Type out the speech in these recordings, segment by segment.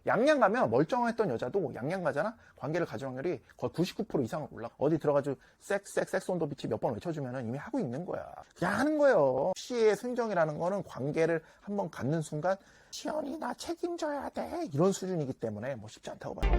양양 가면 멀쩡했던 여자도 양양 가잖아? 관계를 가질 확률이 거의 99% 이상으로 올라가. 어디 들어가지고 섹스 온 더 비치 몇 번 외쳐주면 이미 하고 있는 거야. 그냥 하는 거예요. 시의 순정이라는 거는 관계를 한번 갖는 순간 시연이 나 책임져야 돼 이런 수준이기 때문에 뭐 쉽지 않다고 봐요.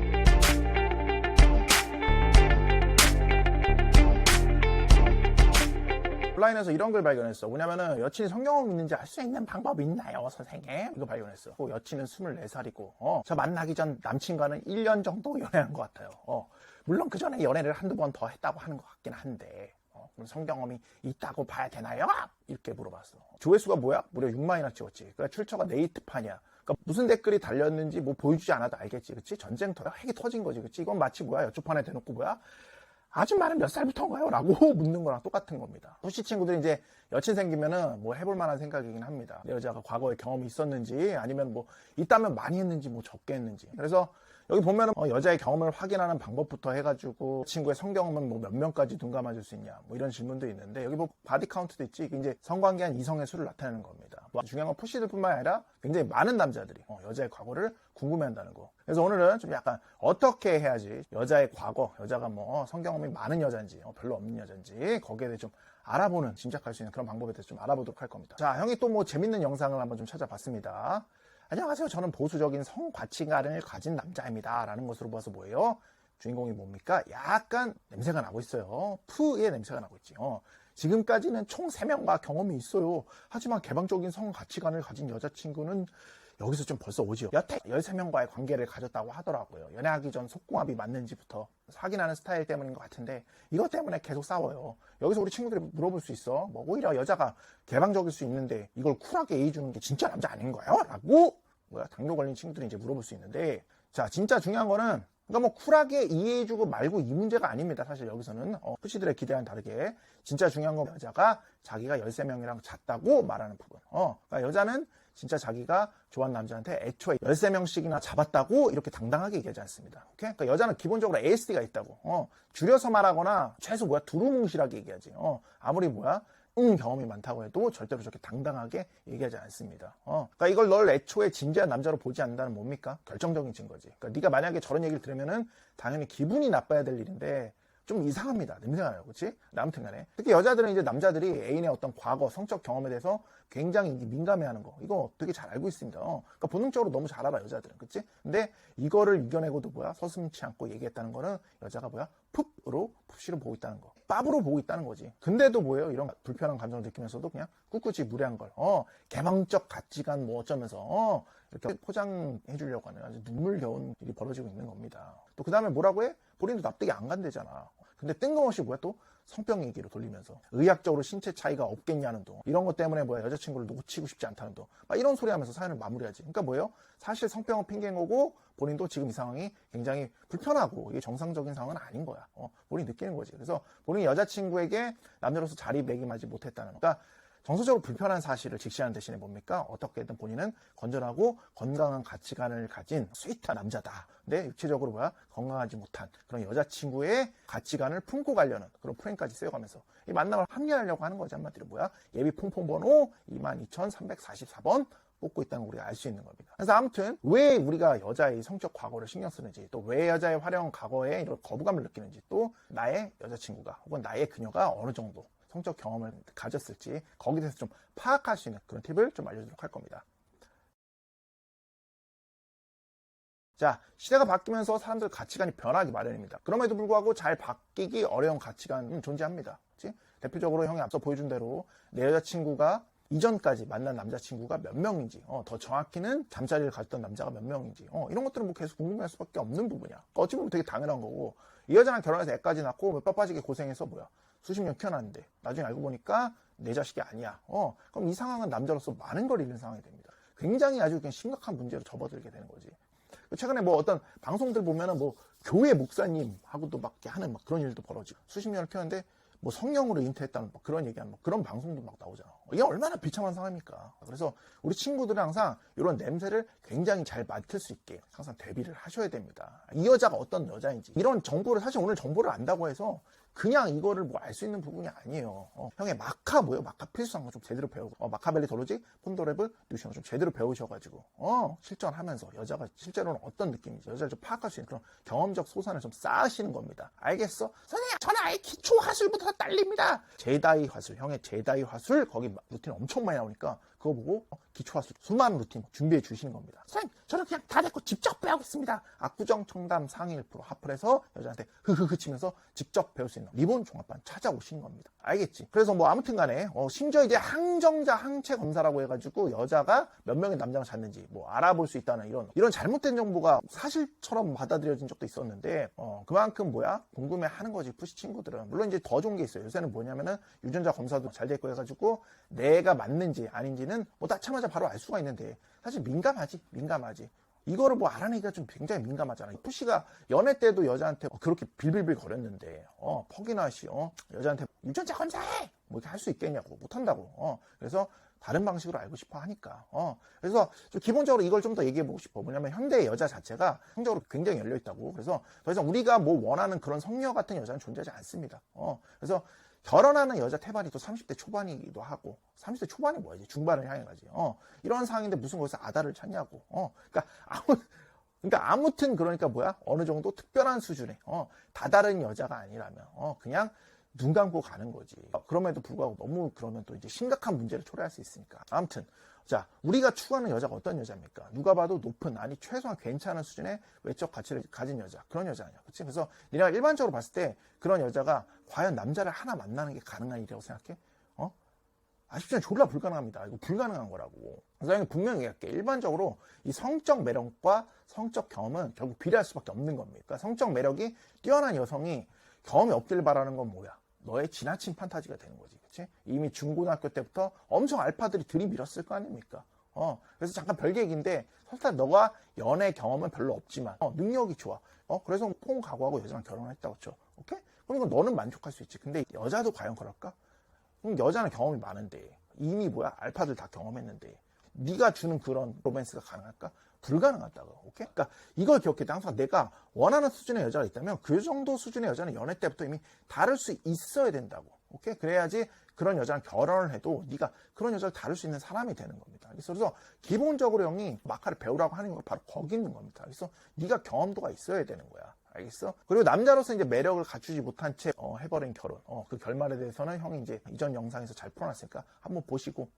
온라인에서 이런 걸 발견했어. 뭐냐면은 여친이 성경을 믿는지 알 수 있는 방법이 있나요, 선생님? 이거 발견했어. 여친은 24살이고, 저 만나기 전 남친과는 1년 정도 연애한 것 같아요. 물론 그 전에 연애를 한두 번 더 했다고 하는 것 같긴 한데, 그럼 성경험이 있다고 봐야 되나요? 이렇게 물어봤어. 조회수가 뭐야? 무려 6만이나 찍었지. 그러니까 출처가 네이트판이야. 그러니까 무슨 댓글이 달렸는지 뭐 보여주지 않아도 알겠지, 그치? 전쟁터야, 핵이 터진 거지, 그치? 이건 마치 뭐야? 여쭈판에 대놓고 뭐야? 아줌마는 몇 살부터인가요? 라고 묻는 거랑 똑같은 겁니다. 후시 친구들이 이제 여친 생기면은 뭐 해볼 만한 생각이긴 합니다. 내 여자가 과거에 경험이 있었는지 아니면 뭐 있다면 많이 했는지 뭐 적게 했는지. 그래서 여기 보면은 여자의 경험을 확인하는 방법부터 해가지고 친구의 성경험은 뭐 몇 명까지 둔감해줄 수 있냐 뭐 이런 질문도 있는데 여기 뭐 바디 카운트도 있지. 이게 이제 성관계한 이성의 수를 나타내는 겁니다. 뭐 중요한 건 푸시들뿐만 아니라 굉장히 많은 남자들이 여자의 과거를 궁금해한다는 거. 그래서 오늘은 좀 약간 어떻게 해야지 여자의 과거, 여자가 뭐 성경험이 많은 여자인지 별로 없는 여자인지 거기에 대해 좀 알아보는, 짐작할 수 있는 그런 방법에 대해서 좀 알아보도록 할 겁니다. 자, 형이 또 뭐 재밌는 영상을 한번 좀 찾아봤습니다. 안녕하세요. 저는 보수적인 성 가치관을 가진 남자입니다. 라는 것으로 봐서 뭐예요? 주인공이 뭡니까? 약간 냄새가 나고 있어요. 푸의 냄새가 나고 있지. 지금까지는 총 3명과 경험이 있어요. 하지만 개방적인 성 가치관을 가진 여자친구는 여기서 좀 벌써 오지요. 여태 13명과의 관계를 가졌다고 하더라고요. 연애하기 전 속궁합이 맞는지부터 확인하는 스타일 때문인 것 같은데 이것 때문에 계속 싸워요. 여기서 우리 친구들이 물어볼 수 있어. 뭐 오히려 여자가 개방적일 수 있는데 이걸 쿨하게 예의주는 게 진짜 남자 아닌가요? 라고 당뇨 걸린 친구들이 이제 물어볼 수 있는데, 자, 진짜 중요한 거는 그러니까 뭐 쿨하게 이해해주고 말고 이 문제가 아닙니다. 사실 여기서는 푸시들의 기대와는 다르게 진짜 중요한 건 여자가 자기가 13명이랑 잤다고 말하는 부분. 그러니까 여자는 진짜 자기가 좋아하는 남자한테 애초에 13명씩이나 잡았다고 이렇게 당당하게 얘기하지 않습니다. 오케이? 그러니까 여자는 기본적으로 ASD가 있다고. 줄여서 말하거나 최소 두루뭉실하게 얘기하지. 아무리 경험이 많다고 해도 절대로 저렇게 당당하게 얘기하지 않습니다. 그러니까 이걸 널 애초에 진지한 남자로 보지 않는다는 뭡니까? 결정적인 증거지. 그러니까 네가 만약에 저런 얘기를 들으면은 당연히 기분이 나빠야 될 일인데 좀 이상합니다. 냄새가 나요. 그치? 아무튼 간에. 특히 여자들은 이제 남자들이 애인의 어떤 과거, 성적 경험에 대해서 굉장히 민감해하는 거. 이거 되게 잘 알고 있습니다. 그러니까 본능적으로 너무 잘 알아, 여자들은. 그치? 근데 이거를 이겨내고도 서슴지 않고 얘기했다는 거는 여자가 푸시로 보고 있다는 거. 빠브로 보고 있다는 거지. 근데도 이런 불편한 감정을 느끼면서도 그냥 꿋꿋이 무례한 걸. 개방적 가치관 뭐 어쩌면서, 이렇게 포장해 주려고 하는 아주 눈물겨운 일이 벌어지고 있는 겁니다. 또 그 다음에 뭐라고 해? 본인도 납득이 안 간대잖아. 근데 뜬금없이 또 성병 얘기로 돌리면서 의학적으로 신체 차이가 없겠냐는 둥, 이런 것 때문에 여자친구를 놓치고 싶지 않다는 둥, 이런 소리 하면서 사연을 마무리하지. 그러니까 사실 성병은 핑계인 거고 본인도 지금 이 상황이 굉장히 불편하고 이게 정상적인 상황은 아닌 거야. 본인이 느끼는 거지. 그래서 본인이 여자친구에게 남자로서 자리매김하지 못했다는 거. 그러니까 정서적으로 불편한 사실을 직시하는 대신에 뭡니까? 어떻게든 본인은 건전하고 건강한 가치관을 가진 스윗한 남자다. 근데 육체적으로 건강하지 못한 그런 여자친구의 가치관을 품고 가려는 그런 프레임까지 쓰여가면서 이 만남을 합리화하려고 하는 거지. 한마디로 예비 폰폰 번호 22,344번 뽑고 있다는 걸 우리가 알 수 있는 겁니다. 그래서 아무튼 왜 우리가 여자의 성적 과거를 신경 쓰는지, 또 왜 여자의 화려한 과거에 이런 거부감을 느끼는지, 또 나의 여자친구가 혹은 나의 그녀가 어느 정도 성적 경험을 가졌을지 거기에 대해서 좀 파악할 수 있는 그런 팁을 좀 알려드리도록 할 겁니다. 자, 시대가 바뀌면서 사람들 가치관이 변하기 마련입니다. 그럼에도 불구하고 잘 바뀌기 어려운 가치관은 존재합니다. 그치? 대표적으로 형이 앞서 보여준 대로 내 여자친구가 이전까지 만난 남자친구가 몇 명인지, 더 정확히는 잠자리를 가졌던 남자가 몇 명인지, 이런 것들은 계속 궁금해할 수밖에 없는 부분이야. 어찌 보면 되게 당연한 거고, 이 여자랑 결혼해서 애까지 낳고 몇 빠빠지게 고생해서 수십 년 키워놨는데 나중에 알고 보니까 내 자식이 아니야. 그럼 이 상황은 남자로서 많은 걸 잃는 상황이 됩니다. 굉장히 아주 그냥 심각한 문제로 접어들게 되는 거지. 최근에 어떤 방송들 보면은 교회 목사님하고도 하는 그런 일도 벌어지고, 수십 년을 키웠는데 성령으로 잉태했다는 그런 얘기하는 그런 방송도 나오잖아. 이게 얼마나 비참한 상황입니까? 그래서 우리 친구들은 항상 이런 냄새를 굉장히 잘 맡을 수 있게 항상 대비를 하셔야 됩니다. 이 여자가 어떤 여자인지 이런 정보를, 사실 오늘 정보를 안다고 해서 그냥 이거를 뭐 알 수 있는 부분이 아니에요. 형의 마카 뭐예요? 마카 필수한 거 좀 제대로 배우고, 마카벨리 도로직, 폰도레브, 뉴션 좀 제대로 배우셔가지고, 실전하면서 여자가 실제로는 어떤 느낌인지 여자를 좀 파악할 수 있는 그런 경험적 소산을 좀 쌓으시는 겁니다. 알겠어? 선생님, 저는 아예 기초 화술부터 딸립니다. 제다이 화술, 형의 제다이 화술, 거기 루틴 엄청 많이 나오니까 그거 보고 기초 화술 수많은 루틴 준비해 주시는 겁니다. 선생님, 저는 그냥 다 됐고 직접 배우겠습니다. 압구정 청담 상위 1% 하플에서 여자한테 흐흐흐 치면서 직접 배울 수 있는 리본 종합반 찾아오시는 겁니다. 알겠지? 그래서 뭐 아무튼 간에 심지어 이제 항정자 항체 검사라고 해가지고 여자가 몇 명의 남자를 잤는지 뭐 알아볼 수 있다는 이런 잘못된 정보가 사실처럼 받아들여진 적도 있었는데 그만큼 뭐야? 궁금해하는 거지 푸시 친구들은. 물론 이제 더 좋은 게 있어요. 요새는 뭐냐면은 유전자 검사도 잘 돼 있고 해가지고 내가 맞는지 아닌지는 뭐 낳자마자 바로 알 수가 있는데 사실 민감하지. 이거를 뭐 알아내기가 좀 굉장히 민감하잖아. 푸시가 연애 때도 여자한테 그렇게 빌빌빌 거렸는데 퍽이나 씨 여자한테 유전자 검사해 뭐 이렇게 할 수 있겠냐고. 못한다고. 그래서 다른 방식으로 알고 싶어 하니까. 그래서 좀 기본적으로 이걸 좀 더 얘기해보고 싶어. 뭐냐면 현대의 여자 자체가 성적으로 굉장히 열려있다고. 그래서 더 이상 우리가 뭐 원하는 그런 성녀 같은 여자는 존재하지 않습니다. 그래서 결혼하는 여자 태반이 또 30대 초반이기도 하고 30대 초반이 뭐야 이제 중반을 향해 가지. 이런 상황인데 무슨 거기서 아다를 찾냐고. 그러니까 아무튼 그러니까 뭐야 어느 정도 특별한 수준의 다다른 여자가 아니라면 그냥 눈 감고 가는 거지. 그럼에도 불구하고 너무 그러면 또 이제 심각한 문제를 초래할 수 있으니까. 아무튼 자, 우리가 추구하는 여자가 어떤 여자입니까? 누가 봐도 높은, 아니 최소한 괜찮은 수준의 외적 가치를 가진 여자, 그런 여자 아니야, 그렇지? 그래서 내가 일반적으로 봤을 때 그런 여자가 과연 남자를 하나 만나는 게 가능한 일이라고 생각해? 아쉽지만 졸라 불가능합니다. 이거 불가능한 거라고. 그래서 분명히 얘기할게. 일반적으로 이 성적 매력과 성적 경험은 결국 비례할 수밖에 없는 겁니다. 그러니까 성적 매력이 뛰어난 여성이 경험이 없길 바라는 건 뭐야? 너의 지나친 판타지가 되는 거지. 그치? 이미 중고등학교 때부터 엄청 알파들이 들이밀었을 거 아닙니까? 그래서 잠깐 별개 얘기인데, 설사 너가 연애 경험은 별로 없지만, 능력이 좋아. 그래서 폰 각오하고 여자랑 결혼을 했다고 쳐. 오케이? 그럼 이건 너는 만족할 수 있지. 근데 여자도 과연 그럴까? 그럼 여자는 경험이 많은데, 이미 뭐야? 알파들 다 경험했는데, 네가 주는 그런 로맨스가 가능할까? 불가능하다고. 오케이? 그러니까 이걸 기억해. 항상 내가 원하는 수준의 여자가 있다면 그 정도 수준의 여자는 연애 때부터 이미 다룰 수 있어야 된다고. 오케이? 그래야지 그런 여자랑 결혼을 해도 네가 그런 여자를 다룰 수 있는 사람이 되는 겁니다. 그래서 기본적으로 형이 마카를 배우라고 하는 건 바로 거기 있는 겁니다. 그래서 네가 경험도가 있어야 되는 거야. 알겠어? 그리고 남자로서 이제 매력을 갖추지 못한 채 해버린 결혼. 그 결말에 대해서는 형이 이제 이전 영상에서 잘 풀어놨으니까 한번 보시고.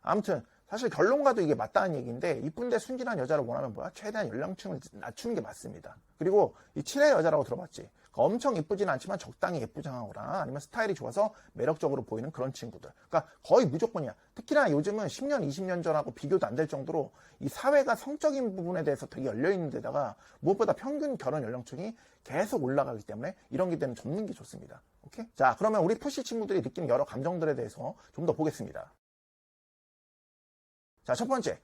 아무튼 사실 결론과도 이게 맞다는 얘기인데, 이쁜데 순진한 여자를 원하면 뭐야? 최대한 연령층을 낮추는 게 맞습니다. 그리고 이 7회 여자라고 들어봤지? 엄청 예쁘지는 않지만 적당히 예쁘장하거나 아니면 스타일이 좋아서 매력적으로 보이는 그런 친구들. 그러니까 거의 무조건이야. 특히나 요즘은 10년, 20년 전하고 비교도 안 될 정도로 이 사회가 성적인 부분에 대해서 되게 열려있는 데다가 무엇보다 평균 결혼 연령층이 계속 올라가기 때문에 이런 기대는 접는 게 좋습니다. 오케이? 자, 그러면 우리 푸시 친구들이 느끼는 여러 감정들에 대해서 좀 더 보겠습니다. 자, 첫 번째,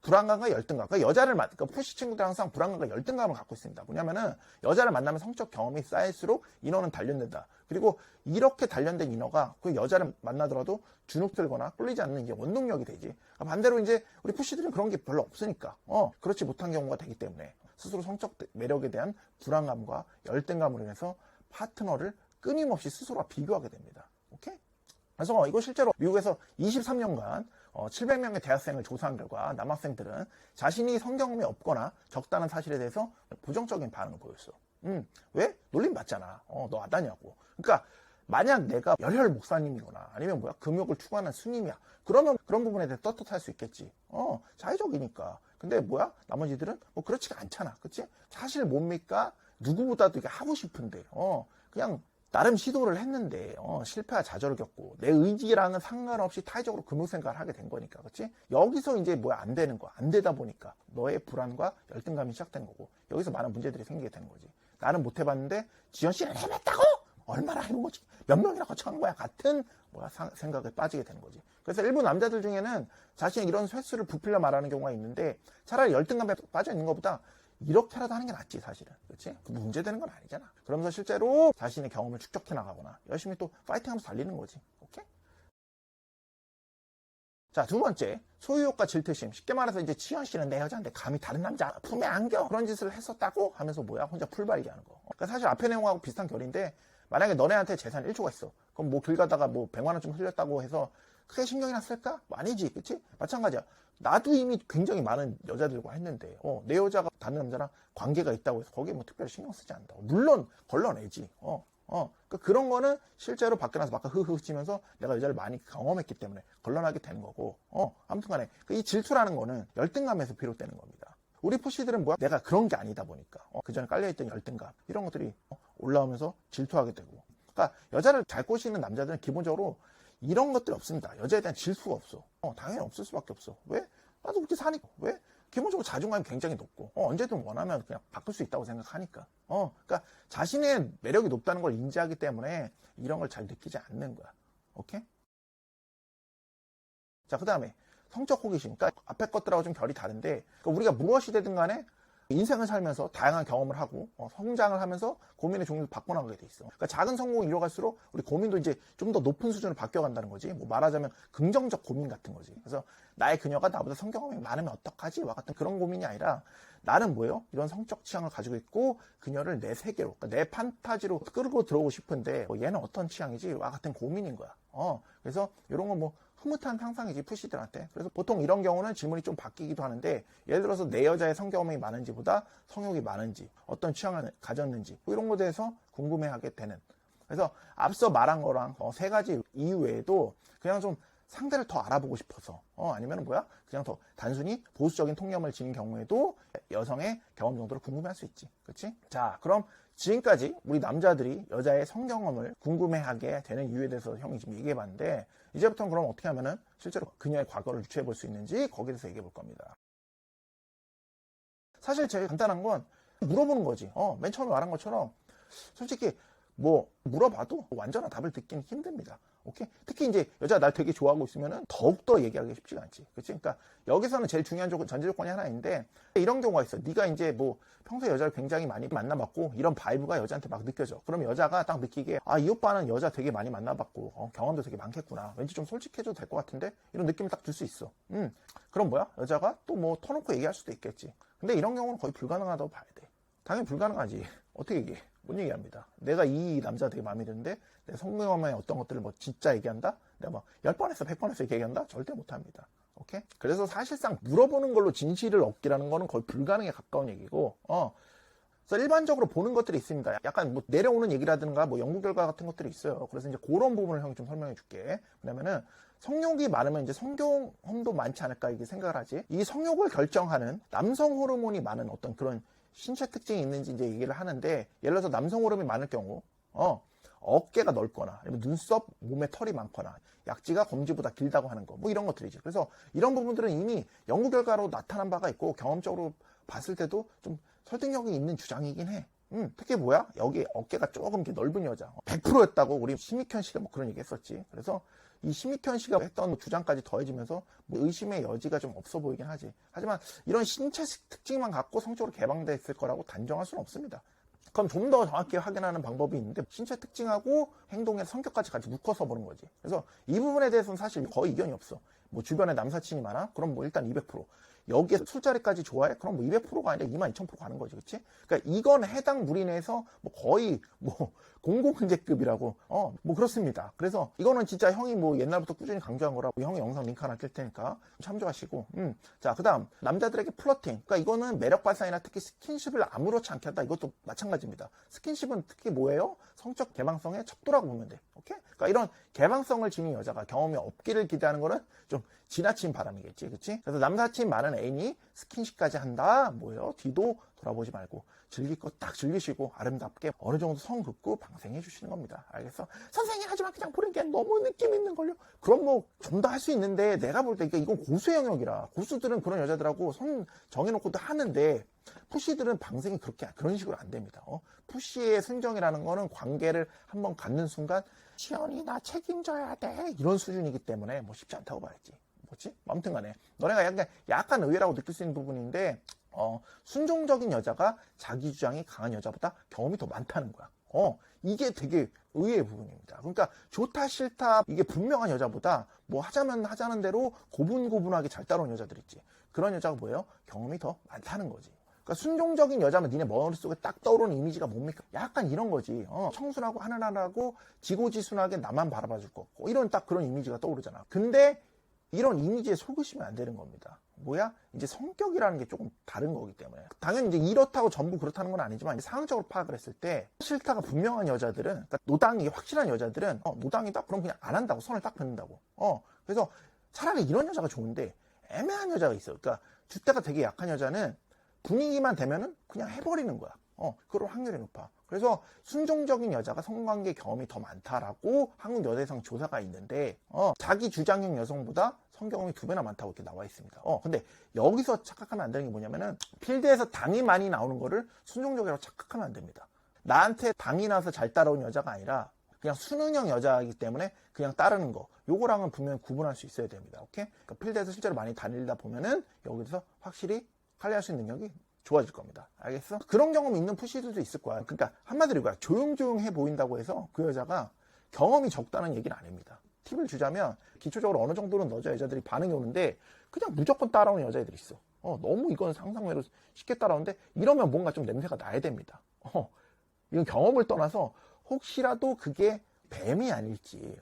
불안감과 열등감. 그러니까 그러니까 푸시 친구들 항상 불안감과 열등감을 갖고 있습니다. 뭐냐면은 여자를 만나면 성적 경험이 쌓일수록 인원은 단련된다. 그리고 이렇게 단련된 인어가 그 여자를 만나더라도 주눅들거나 꿀리지 않는 게 원동력이 되지. 반대로 이제 우리 푸시들은 그런 게 별로 없으니까 그렇지 못한 경우가 되기 때문에 스스로 성적 매력에 대한 불안감과 열등감으로 인해서 파트너를 끊임없이 스스로와 비교하게 됩니다. 오케이? 그래서 이거 실제로 미국에서 23년간 700명의 대학생을 조사한 결과 남학생들은 자신이 성경험이 없거나 적다는 사실에 대해서 부정적인 반응을 보였어. 왜? 놀림 받잖아. 너 아다냐고. 그러니까 만약 내가 열혈 목사님이거나 아니면 뭐야 금욕을 추구하는 스님이야. 그러면 그런 부분에 대해 떳떳할 수 있겠지. 자의적이니까. 근데 뭐야? 나머지들은 뭐 그렇지가 않잖아. 그치? 사실 뭡니까? 누구보다도 이게 하고 싶은데 그냥 나름 시도를 했는데 실패와 좌절을 겪고 내 의지랑은 상관없이 타의적으로 금욕 생각을 하게 된 거니까. 그렇지? 여기서 이제 뭐야 안 되는 거야. 안 되다 보니까 너의 불안과 열등감이 시작된 거고 여기서 많은 문제들이 생기게 되는 거지. 나는 못 해봤는데 지현 씨는 해냈다고? 얼마나 해본 거지? 몇 명이나 거쳐간 거야? 같은 뭐야 생각에 빠지게 되는 거지. 그래서 일부 남자들 중에는 자신의 이런 횟수를 부풀려 말하는 경우가 있는데 차라리 열등감에 빠져 있는 것보다 이렇게라도 하는 게 낫지 사실은. 그렇지? 문제되는 건 아니잖아. 그러면서 실제로 자신의 경험을 축적해 나가거나 열심히 또 파이팅하면서 달리는 거지. 오케이? 자, 두 번째, 소유욕과 질투심. 쉽게 말해서 이제 지현 씨는 내 여자인데 감히 다른 남자 품에 안겨 그런 짓을 했었다고 하면서 뭐야 혼자 풀발기 하는 거. 그러니까 사실 앞에 내용하고 비슷한 결인데 만약에 너네한테 재산 1조가 있어. 그럼 뭐 길 가다가 뭐 100만 원쯤 흘렸다고 해서 크게 신경이나 쓸까? 뭐 아니지, 그치? 마찬가지야. 나도 이미 굉장히 많은 여자들과 했는데, 내 여자가 다른 남자랑 관계가 있다고 해서 거기에 뭐 특별히 신경 쓰지 않는다고. 물론 걸러내지. 그러니까 그런 거는 실제로 밖에 나서 막 흐흐 치면서 내가 여자를 많이 경험했기 때문에 걸러나게 되는 거고, 아무튼 간에 이 질투라는 거는 열등감에서 비롯되는 겁니다. 우리 푸시들은 뭐야? 내가 그런 게 아니다 보니까 그 전에 깔려있던 열등감 이런 것들이 올라오면서 질투하게 되고, 그러니까 여자를 잘 꼬시는 남자들은 기본적으로 이런 것들이 없습니다. 여자에 대한 질투가 없어. 당연히 없을 수밖에 없어. 왜? 나도 그렇게 사니까. 왜? 기본적으로 자존감이 굉장히 높고 언제든 원하면 그냥 바꿀 수 있다고 생각하니까. 그러니까 자신의 매력이 높다는 걸 인지하기 때문에 이런 걸 잘 느끼지 않는 거야. 오케이? 자, 그 다음에 성적 호기심. 그러니까 앞에 것들하고 좀 결이 다른데, 그러니까 우리가 무엇이 되든 간에 인생을 살면서 다양한 경험을 하고 성장을 하면서 고민의 종류를 바꿔나가게 돼 있어. 그러니까 작은 성공을 이뤄갈수록 우리 고민도 이제 좀 더 높은 수준으로 바뀌어간다는 거지. 뭐 말하자면 긍정적 고민 같은 거지. 그래서 나의 그녀가 나보다 성경험이 많으면 어떡하지? 와 같은 그런 고민이 아니라 나는 뭐예요? 이런 성적 취향을 가지고 있고 그녀를 내 세계로, 그러니까 내 판타지로 끌고 들어오고 싶은데 얘는 어떤 취향이지? 와 같은 고민인 거야. 그래서 이런 건 뭐 흐뭇한 상상이지, 푸시들한테. 그래서 보통 이런 경우는 질문이 좀 바뀌기도 하는데, 예를 들어서 내 여자의 성경험이 많은지보다 성욕이 많은지, 어떤 취향을 가졌는지, 뭐 이런 것에 대해서 궁금해하게 되는. 그래서 앞서 말한 거랑 세 가지 이유 외에도 그냥 좀 상대를 더 알아보고 싶어서, 아니면 뭐야? 그냥 더 단순히 보수적인 통념을 지닌 경우에도 여성의 경험 정도를 궁금해할 수 있지. 그치? 자, 그럼 지금까지 우리 남자들이 여자의 성경험을 궁금해하게 되는 이유에 대해서 형이 지금 얘기해봤는데, 이제부터는 그럼 어떻게 하면은 실제로 그녀의 과거를 유추해볼 수 있는지 거기에 대해서 얘기해볼 겁니다. 사실 제일 간단한 건 물어보는 거지. 맨 처음에 말한 것처럼 솔직히 뭐 물어봐도 완전한 답을 듣기는 힘듭니다. 오케이? 특히 이제 여자가 날 되게 좋아하고 있으면은 더욱더 얘기하기 쉽지가 않지. 그치? 그러니까 여기서는 제일 중요한 전제 조건이 하나 있는데, 이런 경우가 있어. 네가 이제 뭐 평소에 여자를 굉장히 많이 만나봤고 이런 바이브가 여자한테 막 느껴져. 그럼 여자가 딱 느끼기에 이 오빠는 여자 되게 많이 만나봤고 경험도 되게 많겠구나. 왠지 좀 솔직해져도 될 것 같은데, 이런 느낌을 딱 들 수 있어. 그럼 뭐야? 여자가 또 뭐 터놓고 얘기할 수도 있겠지. 근데 이런 경우는 거의 불가능하다고 봐야 돼. 당연히 불가능하지. 어떻게 얘기해? 못 얘기합니다. 내가 이 남자 되게 마음에 드는데 내 성경험의 어떤 것들을 뭐 진짜 얘기한다? 내가 막 10번 했어, 100번 했어 이렇게 얘기한다? 절대 못합니다. 오케이? 그래서 사실상 물어보는 걸로 진실을 얻기라는 거는 거의 불가능에 가까운 얘기고, 그래서 일반적으로 보는 것들이 있습니다. 약간 뭐 내려오는 얘기라든가 뭐 연구 결과 같은 것들이 있어요. 그래서 이제 그런 부분을 형이 좀 설명해 줄게. 왜냐면은 성욕이 많으면 이제 성경험도 많지 않을까 이게 생각을 하지. 이 성욕을 결정하는 남성 호르몬이 많은 어떤 그런 신체 특징이 있는지 이제 얘기를 하는데, 예를 들어서 남성 호르몬이 많을 경우 어깨가 넓거나 아니면 눈썹, 몸에 털이 많거나 약지가 검지보다 길다고 하는 거, 뭐 이런 것들이지. 그래서 이런 부분들은 이미 연구 결과로 나타난 바가 있고 경험적으로 봤을 때도 좀 설득력이 있는 주장이긴 해. 특히 뭐야? 여기 어깨가 조금 이렇게 넓은 여자 100%였다고 우리 심익현 씨가 뭐 그런 얘기 했었지. 그래서 이 심익현 씨가 했던 주장까지 더해지면서 뭐 의심의 여지가 좀 없어 보이긴 하지. 하지만 이런 신체 특징만 갖고 성적으로 개방됐을 거라고 단정할 수는 없습니다. 그럼 좀 더 정확히 확인하는 방법이 있는데, 신체 특징하고 행동의 성격까지 같이 묶어서 보는 거지. 그래서 이 부분에 대해서는 사실 거의 이견이 없어. 뭐 주변에 남사친이 많아? 그럼 뭐 일단 200%. 여기에 술자리까지 좋아해? 그럼 뭐 200%가 아니라 22,000% 가는 거지. 그치? 그러니까 이건 해당 무리 내에서 뭐 거의 뭐 공공흔제급이라고 뭐 그렇습니다. 그래서 이거는 진짜 형이 뭐 옛날부터 꾸준히 강조한 거라 형이 영상 링크 하나 낄 테니까 참조하시고. 자, 그 다음 남자들에게 플러팅. 그러니까 이거는 매력 발산이나 특히 스킨십을 아무렇지 않게 한다. 이것도 마찬가지입니다. 스킨십은 특히 뭐예요? 성적 개방성의 척도라고 보면 돼. 오케이? 그러니까 이런 개방성을 지닌 여자가 경험이 없기를 기대하는 거는 좀 지나친 바람이겠지. 그치? 그래서 남사친 많은 애인이 스킨십까지 한다. 뭐예요? 뒤도 돌아보지 말고 즐길 거 딱 즐기시고 아름답게 어느 정도 성 긋고 방생해 주시는 겁니다. 알겠어? 선생님, 하지만 그냥 보는 게 너무 느낌 있는 걸요. 그럼 뭐 좀 더 할 수 있는데, 내가 볼 때 이건 고수의 영역이라. 고수들은 그런 여자들하고 선 정해놓고도 하는데, 푸시들은 방생이 그런 식으로 안 됩니다. 푸시의 순정이라는 거는 관계를 한번 갖는 순간 시연이 나 책임져야 돼 이런 수준이기 때문에 뭐 쉽지 않다고 봐야지. 뭐지? 아무튼 간에 너네가 약간 의외라고 느낄 수 있는 부분인데, 순종적인 여자가 자기 주장이 강한 여자보다 경험이 더 많다는 거야. 이게 되게 의외의 부분입니다. 그러니까 좋다 싫다 이게 분명한 여자보다 뭐 하자는 대로 고분고분하게 잘 따라오는 여자들 있지. 그런 여자가 뭐예요? 경험이 더 많다는 거지. 그러니까 순종적인 여자면 니네 머릿속에 딱 떠오르는 이미지가 뭡니까? 약간 이런 거지. 청순하고 하늘하고 지고지순하게 나만 바라봐줄 거. 이런 딱 그런 이미지가 떠오르잖아. 근데 이런 이미지에 속으시면 안 되는 겁니다. 뭐야? 이제 성격이라는 게 조금 다른 거기 때문에. 당연히 이제 이렇다고 전부 그렇다는 건 아니지만 상황적으로 파악을 했을 때 싫다가 분명한 여자들은, 그러니까 노당이 확실한 여자들은 노당이다? 그럼 그냥 안 한다고, 선을 딱 긋는다고. 그래서 차라리 이런 여자가 좋은데 애매한 여자가 있어. 그러니까 줏대가 되게 약한 여자는 분위기만 되면은 그냥 해버리는 거야. 그럴 확률이 높아. 그래서 순종적인 여자가 성관계 경험이 더 많다라고 한국 여대상 조사가 있는데, 자기 주장형 여성보다 성경험이 2배나 많다고 이렇게 나와 있습니다. 근데 여기서 착각하면 안 되는 게 뭐냐면은, 필드에서 당이 많이 나오는 거를 순종적이라고 착각하면 안 됩니다. 나한테 당이 나서 잘 따라온 여자가 아니라 그냥 수능형 여자이기 때문에 그냥 따르는 거, 요거랑은 분명히 구분할 수 있어야 됩니다. 오케이? 그러니까 필드에서 실제로 많이 다니다 보면은 여기서 확실히 관리할 수 있는 능력이 좋아질 겁니다. 알겠어? 그런 경험이 있는 푸시들도 있을 거야. 그러니까 한마디로 이거야. 조용조용해 보인다고 해서 그 여자가 경험이 적다는 얘기는 아닙니다. 팁을 주자면 기초적으로 어느 정도는 여자애들이 반응이 오는데 그냥 무조건 따라오는 여자애들이 있어. 너무 이건 상상외로 쉽게 따라오는데 이러면 뭔가 좀 냄새가 나야 됩니다. 이건 경험을 떠나서 혹시라도 그게 뱀이 아닐지,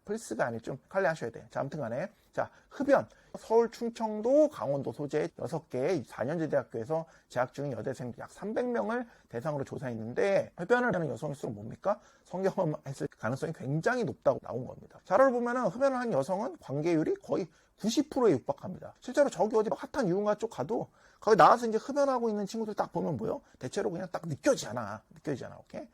플스가 아닐지 좀 관리하셔야 돼. 자, 아무튼 간에. 자, 흡연. 서울, 충청도, 강원도 소재 6개 4년제 대학교에서 재학 중인 여대생 약 300명을 대상으로 조사했는데, 흡연을 하는 여성일수록 뭡니까? 성경험 했을 가능성이 굉장히 높다고 나온 겁니다. 자료를 보면은 흡연을 한 여성은 관계율이 거의 90%에 육박합니다. 실제로 저기 어디 핫한 유흥가 쪽 가도 거기 나와서 이제 흡연하고 있는 친구들 딱 보면 뭐요? 대체로 그냥 딱 느껴지잖아. 오케이?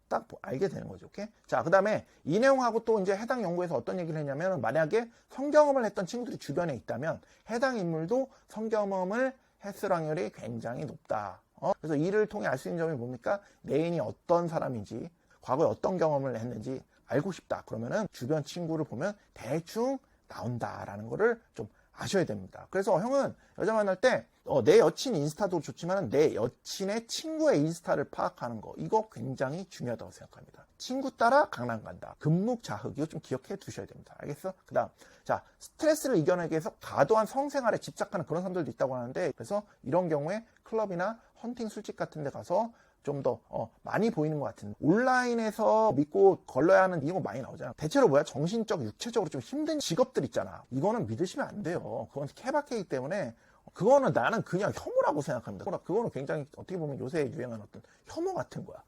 딱 알게 되는 거죠. 오케이? 자, 그 다음에 이 내용하고 또 이제 해당 연구에서 어떤 얘기를 했냐면, 만약에 성경험을 했던 친구들이 주변에 있다면 해당 인물도 성경험을 했을 확률이 굉장히 높다. 그래서 이를 통해 알 수 있는 점이 뭡니까? 내 애인이 어떤 사람인지, 과거에 어떤 경험을 했는지 알고 싶다. 그러면은 주변 친구를 보면 대충 나온다라는 거를 좀 아셔야 됩니다. 그래서 형은 여자 만날 때 내 여친 인스타도 좋지만 내 여친의 친구의 인스타를 파악하는 거, 이거 굉장히 중요하다고 생각합니다. 친구 따라 강남 간다. 금묵자흑, 이거 좀 기억해 두셔야 됩니다. 알겠어? 그 다음, 자, 스트레스를 이겨내기 위해서 과도한 성생활에 집착하는 그런 사람들도 있다고 하는데, 그래서 이런 경우에 클럽이나 헌팅 술집 같은 데 가서 좀 더 많이 보이는 것 같은, 온라인에서 믿고 걸러야 하는 이런 거 많이 나오잖아. 대체로 뭐야? 정신적, 육체적으로 좀 힘든 직업들 있잖아. 이거는 믿으시면 안 돼요. 그건 케바케이기 때문에 그거는 나는 그냥 혐오라고 생각합니다. 그거는 굉장히 어떻게 보면 요새 유행하는 어떤 혐오 같은 거야.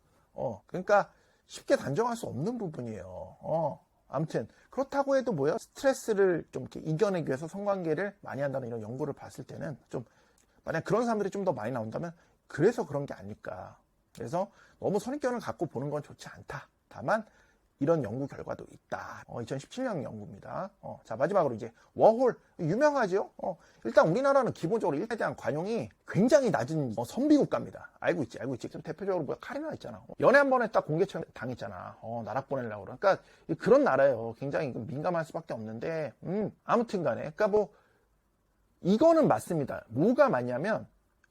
그러니까 쉽게 단정할 수 없는 부분이에요. 아무튼 그렇다고 해도 뭐야? 스트레스를 좀 이렇게 이겨내기 위해서 성관계를 많이 한다는 이런 연구를 봤을 때는 좀, 만약 그런 사람들이 좀 더 많이 나온다면 그래서 그런 게 아닐까. 그래서 너무 선입견을 갖고 보는 건 좋지 않다. 다만 이런 연구 결과도 있다. 2017년 연구입니다. 자, 마지막으로 이제 워홀, 유명하죠? 일단 우리나라는 기본적으로 일에 대한 관용이 굉장히 낮은 선비국가입니다. 알고 있지. 대표적으로 뭐야? 카리나 있잖아. 연애 한 번 했다 공개처 당했잖아. 나락 보내려고. 그러니까 그런 나라예요. 굉장히 민감할 수밖에 없는데, 아무튼 간에. 그러니까 뭐, 이거는 맞습니다. 뭐가 맞냐면,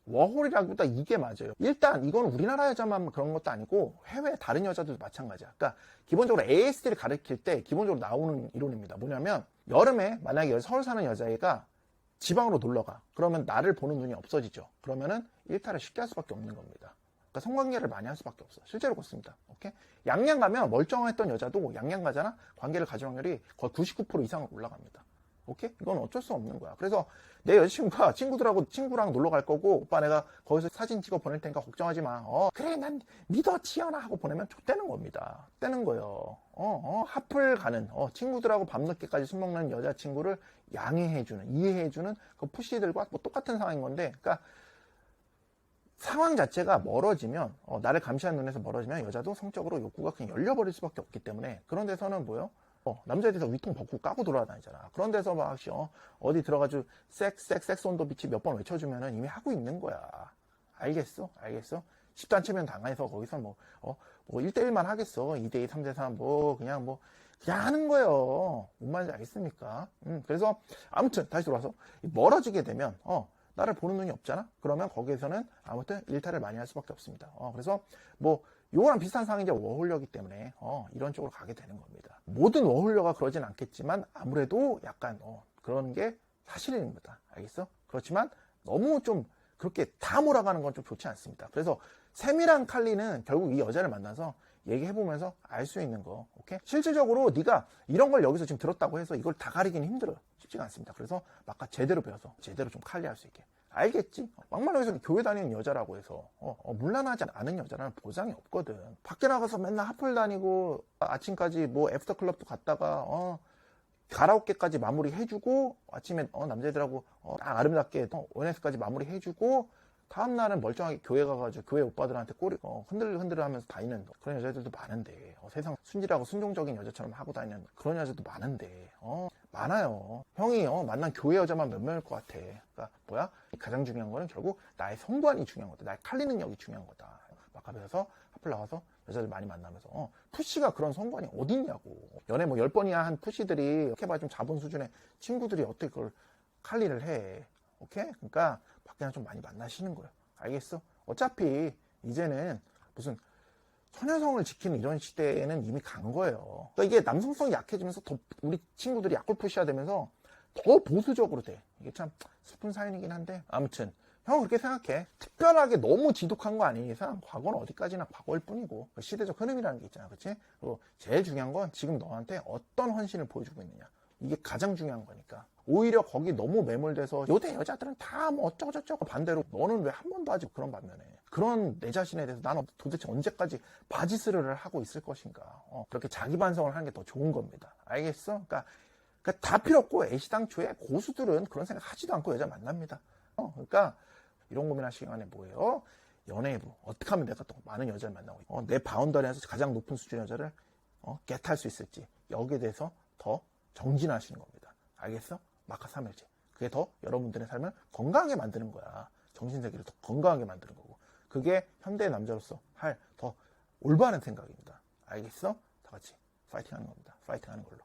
워홀이라기보다 이게 맞아요. 일단 이건 우리나라 여자만 그런 것도 아니고 해외 다른 여자들도 마찬가지야. 그러니까 기본적으로 ASD를 가르칠 때 기본적으로 나오는 이론입니다. 뭐냐면 여름에 만약에 서울 사는 여자애가 지방으로 놀러가. 그러면 나를 보는 눈이 없어지죠. 그러면은 일탈을 쉽게 할 수밖에 없는 겁니다. 그러니까 성관계를 많이 할 수밖에 없어. 실제로 그렇습니다. 오케이? 양양 가면 멀쩡했던 여자도 양양 가잖아? 관계를 가질 확률이 거의 99% 이상으로 올라갑니다. 오케이? 이건 어쩔 수 없는 거야. 그래서 내 여자친구가 친구랑 놀러 갈 거고, 오빠 내가 거기서 사진 찍어 보낼 테니까 걱정하지 마. 그래, 난 믿어, 치연아 하고 보내면 좆되는 겁니다. 떼는 거예요. 하플 가는, 친구들하고 밤늦게까지 술 먹는 여자친구를 양해해주는, 이해해주는 그 푸시들과 뭐 똑같은 상황인 건데, 그러니까 상황 자체가 멀어지면, 나를 감시하는 눈에서 멀어지면 여자도 성적으로 욕구가 그냥 열려버릴 수밖에 없기 때문에, 그런 데서는 뭐요? 남자애들이 위통 벗고 까고 돌아다니잖아. 그런 데서 막 어디 들어가지고 섹스 온 더 비치 몇 번 외쳐주면은 이미 하고 있는 거야. 알겠어? 10단체면 당해서 거기서 뭐 1대1만 하겠어. 2대2, 3대3 그냥 하는 거예요. 뭔 말인지 알겠습니까? 그래서 아무튼 다시 돌아와서 멀어지게 되면 나를 보는 눈이 없잖아? 그러면 거기에서는 아무튼 일탈을 많이 할 수밖에 없습니다. 그래서 요거랑 비슷한 상황이 이제 워홀녀이기 때문에 이런 쪽으로 가게 되는 겁니다. 모든 워홀녀가 그러진 않겠지만 아무래도 약간 그런 게 사실입니다. 알겠어? 그렇지만 너무 좀 그렇게 다 몰아가는 건 좀 좋지 않습니다. 그래서 샘이랑 칼리는 결국 이 여자를 만나서 얘기해보면서 알 수 있는 거, 오케이? 실질적으로 네가 이런 걸 여기서 지금 들었다고 해서 이걸 다 가리기는 힘들어요. 쉽지가 않습니다. 그래서 막가 제대로 배워서 제대로 좀 칼리할 수 있게. 알겠지? 막말로 해서 교회 다니는 여자라고 해서 문란하지 않은 여자라는 보장이 없거든. 밖에 나가서 맨날 하플 다니고 아침까지 뭐 애프터클럽도 갔다가 가라오케까지 마무리 해주고 아침에 남자애들하고 딱 아름답게 ONS까지 마무리 해주고 다음날은 멀쩡하게 교회 가가지고 교회 오빠들한테 꼬리 흔들흔들 하면서 다니는 그런 여자들도 많은데 세상 순진하고 순종적인 여자처럼 하고 다니는 그런 여자도 많은데 많아요. 형이 만난 교회 여자만 몇 명일 것 같아. 그러니까 뭐야? 가장 중요한 거는 결국 나의 성관이 중요한 거다. 나의 칼리 능력이 중요한 거다. 막 하면서 하플 나가서 여자들 많이 만나면서 푸시가 그런 성관이 어딨냐고. 연애 뭐 10번이야 한 푸시들이 이렇게 봐 좀 자본 수준의 친구들이 어떻게 그걸 칼리를 해. 오케이? 그러니까 밖에나 좀 많이 만나시는 거예요. 알겠어? 어차피 이제는 무슨 처녀성을 지키는 이런 시대에는 이미 간 거예요. 그러니까 이게 남성성이 약해지면서 더 우리 친구들이 약골푸시가 되면서 더 보수적으로 돼. 이게 참 슬픈 사연이긴 한데 아무튼 형 그렇게 생각해. 특별하게 너무 지독한 거 아닌 이상 과거는 어디까지나 과거일 뿐이고 시대적 흐름이라는 게 있잖아. 그치? 그리고 제일 중요한 건 지금 너한테 어떤 헌신을 보여주고 있느냐. 이게 가장 중요한 거니까. 오히려 거기 너무 매몰돼서 요새 여자들은 다 뭐 어쩌고저쩌고 반대로 너는 왜 한 번도 아직 그런 반면에 그런 내 자신에 대해서 나는 도대체 언제까지 바지스르를 하고 있을 것인가. 그렇게 자기 반성을 하는 게 더 좋은 겁니다. 알겠어? 그러니까 다 필요 없고 애시당초에 고수들은 그런 생각 하지도 않고 여자 만납니다. 그러니까 이런 고민하시기 전에 뭐예요? 연애부 어떻게 하면 내가 또 많은 여자를 만나고 있고 내 바운더리에서 가장 높은 수준의 여자를 겟할 수 있을지 여기에 대해서 더 정진하시는 겁니다. 알겠어? 마카 3일째. 그게 더 여러분들의 삶을 건강하게 만드는 거야. 정신세계를 더 건강하게 만드는 거고. 그게 현대의 남자로서 할 더 올바른 생각입니다. 알겠어? 다 같이 파이팅 하는 겁니다. 파이팅 하는 걸로.